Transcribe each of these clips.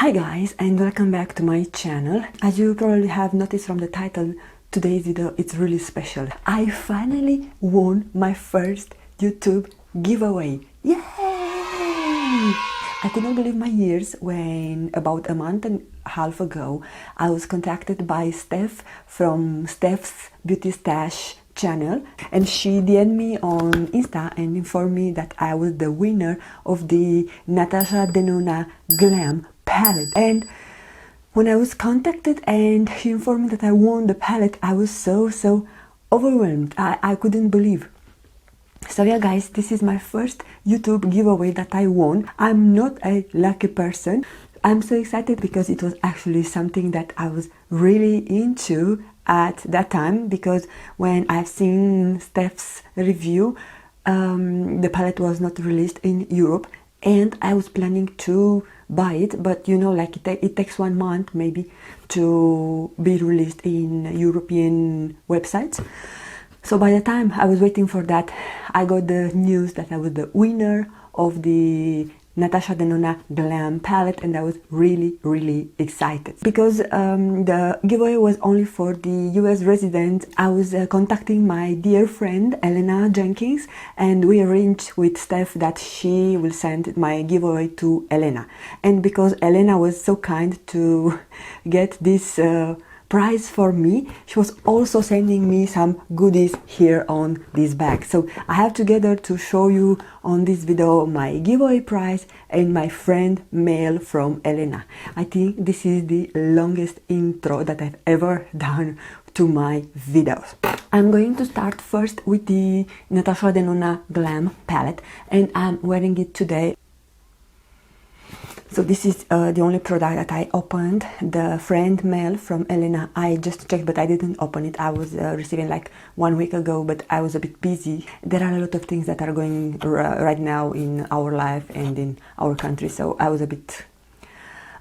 Hi guys, and welcome back to my channel. As you probably have noticed from the title, today's video it's really special. I finally won my first YouTube giveaway. Yay! I could not believe my ears when about a month and a half ago I was contacted by Steff from Steff's Beauty Stash channel, and she DM'd me on Insta and informed me that I was the winner of the Natasha Denona Glam palette. And when I was contacted and she informed me that I won the palette, I was so overwhelmed. I couldn't believe. So yeah guys, this is my first YouTube giveaway that I won. I'm not a lucky person. I'm so excited because it was actually something that I was really into at that time, because when I've seen Steff's review, the palette was not released in Europe and I was planning to buy it, but you know, like it takes 1 month maybe to be released in European websites. So by the time I was waiting for that, I got the news that I was the winner of the Natasha Denona Glam palette, and I was really excited because the giveaway was only for the US residents. I was contacting my dear friend Elena Jenkins, and we arranged with Steff that she will send my giveaway to Elena. And because Elena was so kind to get this prize for me, she was also sending me some goodies here on this bag. So I have together to show you on this video my giveaway prize and my friend mail from Elena. I think this is the longest intro that I've ever done to my videos. I'm going to start first with the Natasha Denona Glam palette, and I'm wearing it today. So this is the only product that I opened. The friend mail from Elena, I just checked but I didn't open it. I was receiving like 1 week ago, but I was a bit busy. There are a lot of things that are going right now in our life and in our country, so I was a bit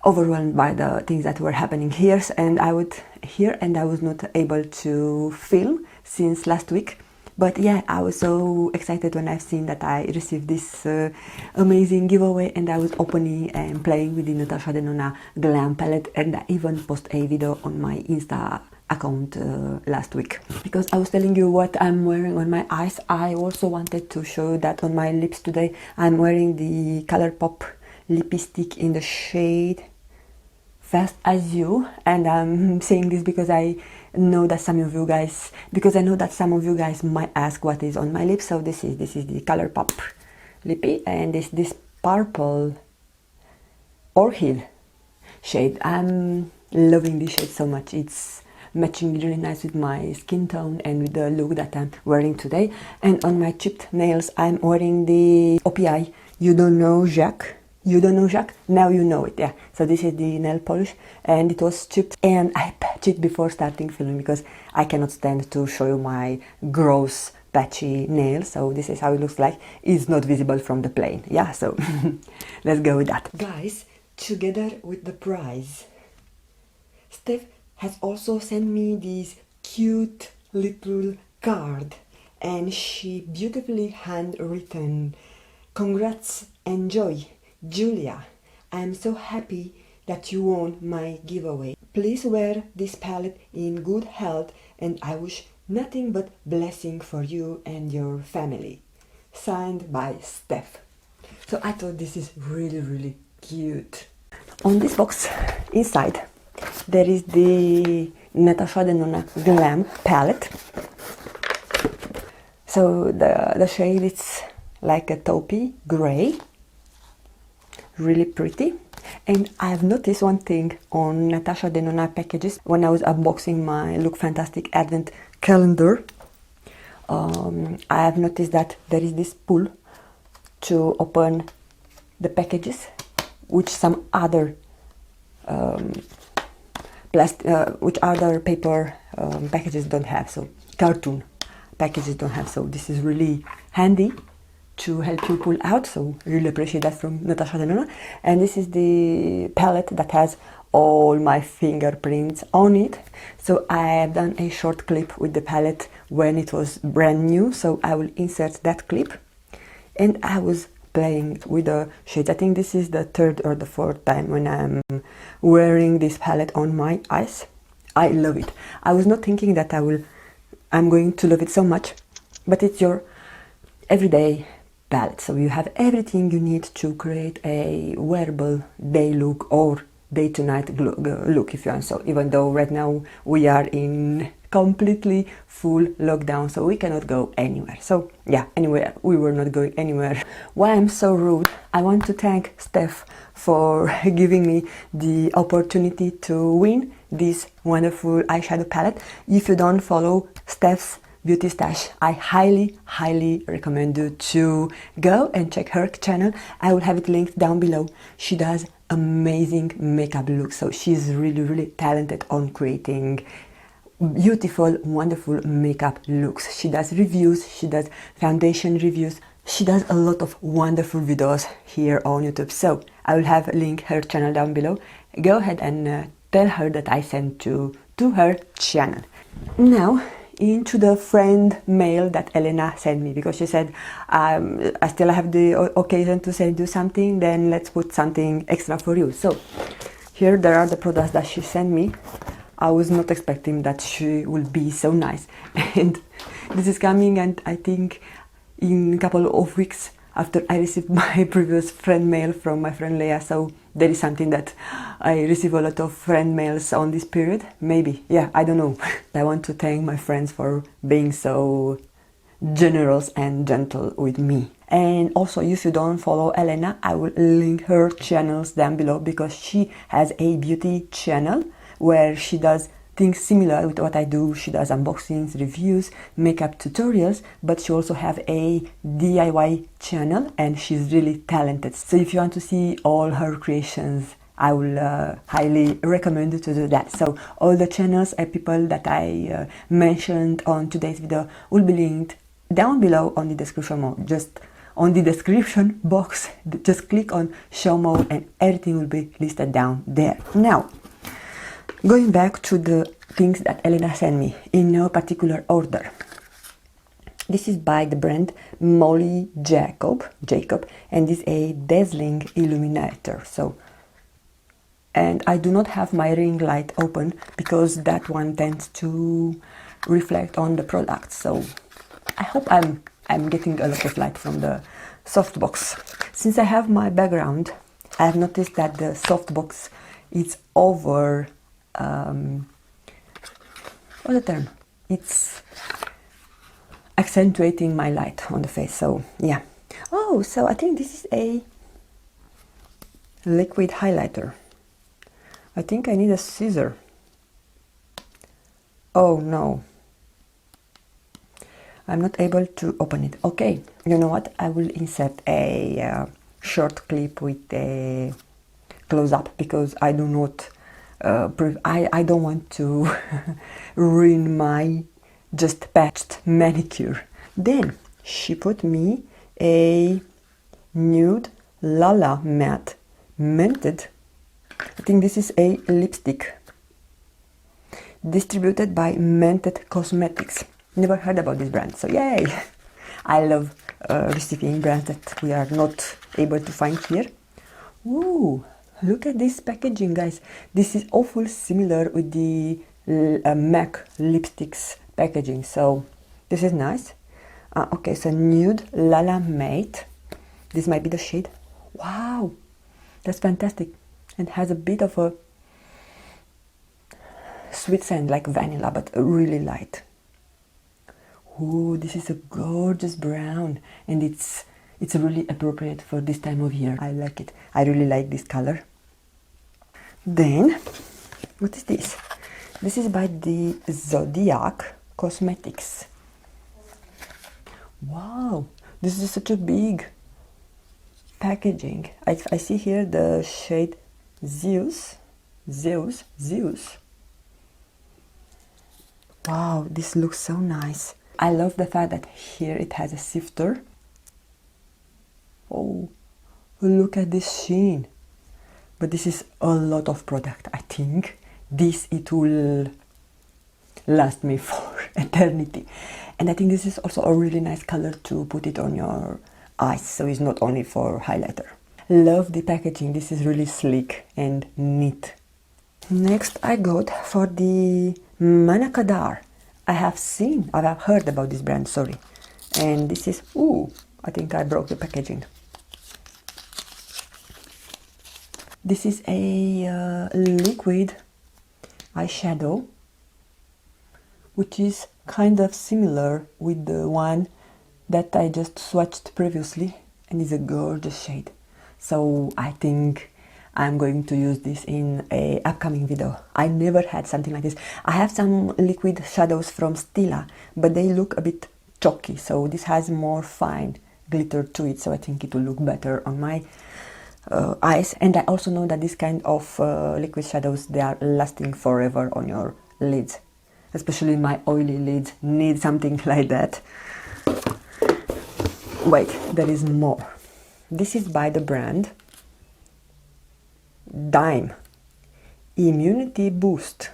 overwhelmed by the things that were happening here, and I was not able to film since last week. But yeah, I was so excited when I've seen that I received this amazing giveaway, and I was opening and playing with the Natasha Denona Glam palette, and I even posted a video on my Insta account last week. Because I was telling you what I'm wearing on my eyes, I also wanted to show that on my lips today. I'm wearing the ColourPop lipstick in the shade Fast As You, and I'm saying this because I know that some of you guys might ask what is on my lips. So this is the ColourPop lippy, and this purple orchid shade. I'm loving this shade so much. It's matching really nice with my skin tone and with the look that I'm wearing today. And on my chipped nails, I'm wearing the OPI You Don't Know Jacques. You don't know Jacques? Now you know it, yeah. So this is the nail polish, and it was chipped, and I patched it before starting filming because I cannot stand to show you my gross patchy nails. So this is how it looks like. It's not visible from the plane, yeah, so let's go with that. Guys, together with the prize, Steff has also sent me this cute little card, and she beautifully handwritten, "Congrats, enjoy. Julia, I am so happy that you won my giveaway. Please wear this palette in good health, and I wish nothing but blessing for you and your family. Signed by Steff." So I thought this is really cute. On this box inside there is the Natasha Denona Glam palette. So the shade is like a taupey gray. Really pretty. And I've noticed one thing on Natasha Denona packages when I was unboxing my Look Fantastic Advent calendar. I have noticed that there is this pull to open the packages, which some other which other paper packages don't have. So cartoon packages don't have. So this is really handy to help you pull out, so really appreciate that from Natasha Denona. And this is the palette that has all my fingerprints on it. So I have done a short clip with the palette when it was brand new, so I will insert that clip. And I was playing with the shades. I think this is the third or the fourth time when I'm wearing this palette on my eyes. I love it. I was not thinking that I'm going to love it so much, but it's your everyday palette. So you have everything you need to create a wearable day look or day to night look if you want. So even though right now we are in completely full lockdown, so we cannot go anywhere. So yeah, anywhere, we were not going anywhere. Why I'm so rude, I want to thank Steff for giving me the opportunity to win this wonderful eyeshadow palette. If you don't follow Steff's Beauty Stash, I highly recommend you to go and check her channel. I will have it linked down below. She does amazing makeup looks, so she's really talented on creating beautiful, wonderful makeup looks. She does reviews, she does foundation reviews, she does a lot of wonderful videos here on YouTube. So I will have link her channel down below. Go ahead and tell her that I sent you to her channel. Now into the friend mail that Elena sent me, because she said I still have the occasion to send you something, then let's put something extra for you. So here there are the products that she sent me. I was not expecting that she will be so nice, and this is coming, and I think in a couple of weeks after I received my previous friend mail from my friend Leah. So there is something that I receive a lot of friend mails on this period, maybe, yeah, I don't know. I want to thank my friends for being so generous and gentle with me. And also, if you don't follow Elena, I will link her channels down below, because she has a beauty channel where she does things similar with what I do. She does unboxings, reviews, makeup tutorials, but she also have a DIY channel, and she's really talented. So if you want to see all her creations, I will highly recommend you to do that. So all the channels and people that I mentioned on today's video will be linked down below on the description box. Just on the description box, just click on show more and everything will be listed down there. Now, going back to the things that Elena sent me in no particular order. This is by the brand Molly Jacob, and this is a dazzling illuminator. So, and I do not have my ring light open because that one tends to reflect on the product. So I hope I'm getting a lot of light from the softbox. Since I have my background, I have noticed that the softbox is over. What's the term? It's accentuating my light on the face. So yeah. Oh, so I think this is a liquid highlighter. I think I need a scissor. Oh no, I'm not able to open it. Okay, you know what? I will insert a short clip with a close-up, because I do not I don't want to ruin my just patched manicure. Then she put me a nude Lala matte mented. I think this is a lipstick distributed by Mented Cosmetics. Never heard about this brand, so yay! I love receiving brands that we are not able to find here. Ooh, look at this packaging, guys. This is awful similar with the MAC lipsticks packaging, so this is nice. Okay, so nude Lala Matte. This might be the shade. Wow, that's fantastic. It has a bit of a sweet scent like vanilla, but really light. Ooh, this is a gorgeous brown, and it's really appropriate for this time of year. I like it. I really like this color. Then, what is this? This is by the Zodiac Cosmetics. Wow, this is such a big packaging. I see here the shade Zeus. Wow, this looks so nice. I love the fact that here it has a sifter. Oh, look at this sheen. But this is a lot of product. I think it will last me for eternity. And I think this is also a really nice color to put it on your eyes, so it's not only for highlighter. Love the packaging. This is really sleek and neat. Next I got for the Manakadar. I have heard about this brand, sorry. And this is, ooh, I think I broke the packaging. This is a liquid eyeshadow, which is kind of similar with the one that I just swatched previously, and is a gorgeous shade. So I think I'm going to use this in a upcoming video. I never had something like this. I have some liquid shadows from Stila, but they look a bit chalky, so this has more fine glitter to it, so I think it will look better on my eyes. And I also know that this kind of liquid shadows, they are lasting forever on your lids, especially my oily lids need something like that. Wait, there is more. This is by the brand Dime Immunity Boost.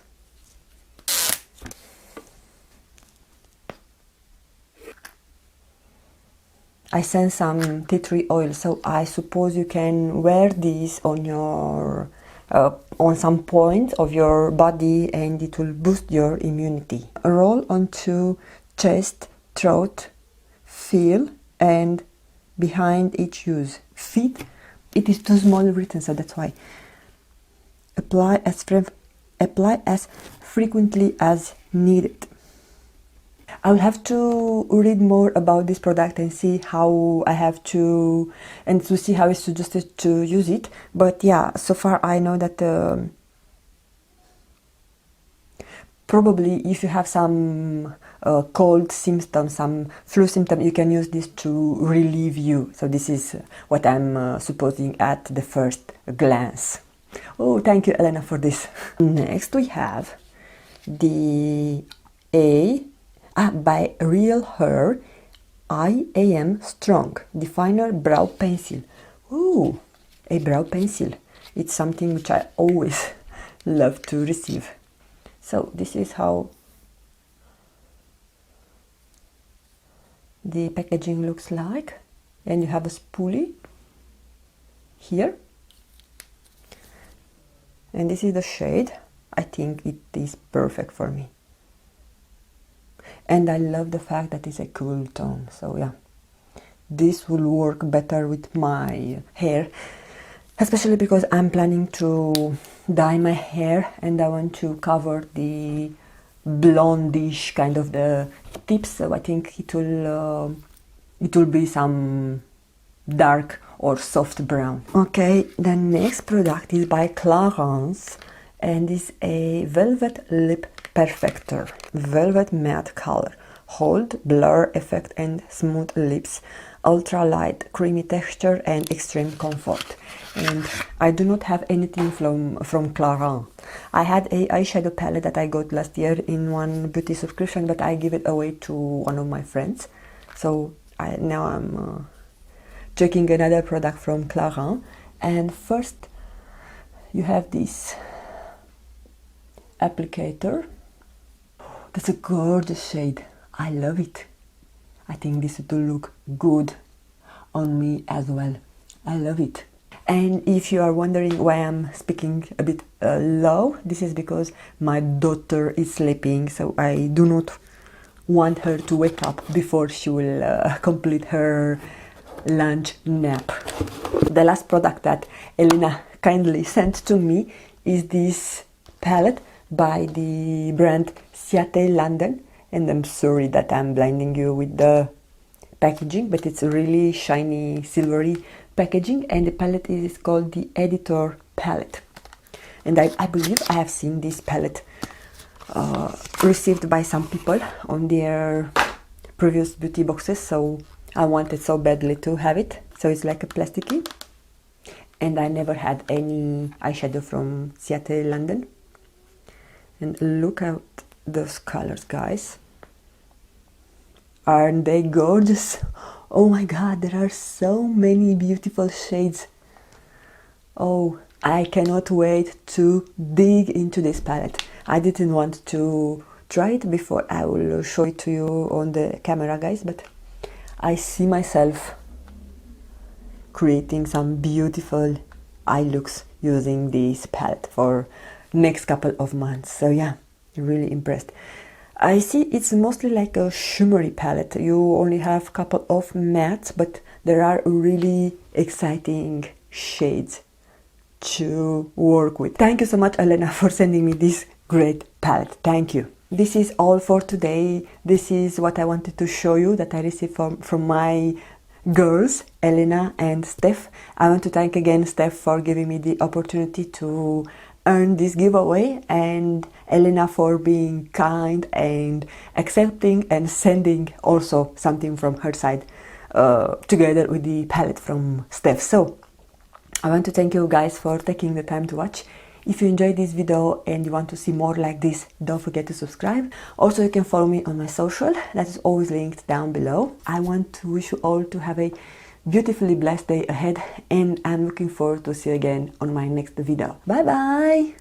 I sense some tea tree oil, so I suppose you can wear these on your on some point of your body and it will boost your immunity. Roll onto chest, throat, feel, and behind each use. Feet, it is too small written, so that's why. Apply as frequently as needed. I'll have to read more about this product and see how I have to, and to see how it's suggested to use it. But yeah, so far I know that probably if you have some cold symptoms, some flu symptom, you can use this to relieve you. So this is what I'm supposing at the first glance. Oh, thank you, Elena, for this. Next we have the by Real Hair I Am Strong Definer Brow Pencil. Ooh, a brow pencil. It's something which I always love to receive. So this is how the packaging looks like, and you have a spoolie here, and this is the shade. I think it is perfect for me, and I love the fact that it's a cool tone. So yeah, this will work better with my hair, especially because I'm planning to dye my hair and I want to cover the blondish kind of the tips, so I think it will be some dark or soft brown. Okay, the next product is by Clarins and is a velvet lip perfector, velvet matte color, hold, blur effect and smooth lips, ultra light creamy texture and extreme comfort. And I do not have anything from Clarins. I had a eyeshadow palette that I got last year in one beauty subscription, but I give it away to one of my friends. So now I'm checking another product from Clarins. And first you have this applicator. That's a gorgeous shade. I love it. I think this will look good on me as well. I love it. And if you are wondering why I'm speaking a bit low, this is because my daughter is sleeping, so I do not want her to wake up before she will complete her lunch nap. The last product that Elena kindly sent to me is this palette by the brand Seattle London, and I'm sorry that I'm blinding you with the packaging, but it's a really shiny silvery packaging, and the palette is called the Editor palette. And I believe I have seen this palette received by some people on their previous beauty boxes, so I wanted so badly to have it. So it's like a plasticky, and I never had any eyeshadow from Seattle London. And look at those colors, guys. Aren't they gorgeous? Oh my god, there are so many beautiful shades. Oh, I cannot wait to dig into this palette. I didn't want to try it before. I will show it to you on the camera, guys, but I see myself creating some beautiful eye looks using this palette for next couple of months. So yeah, really impressed. I see it's mostly like a shimmery palette. You only have a couple of mattes, but there are really exciting shades to work with. Thank you so much, Elena, for sending me this great palette. Thank you. This is all for today. This is what I wanted to show you that I received from my girls, Elena and Steff. I want to thank again Steff for giving me the opportunity to earn this giveaway, and Elena for being kind and accepting and sending also something from her side together with the palette from Steff. So I want to thank you guys for taking the time to watch. If you enjoyed this video and you want to see more like this, don't forget to subscribe. Also, you can follow me on my social, that is always linked down below. I want to wish you all to have a beautifully blessed day ahead, and I'm looking forward to see you again on my next video. Bye bye!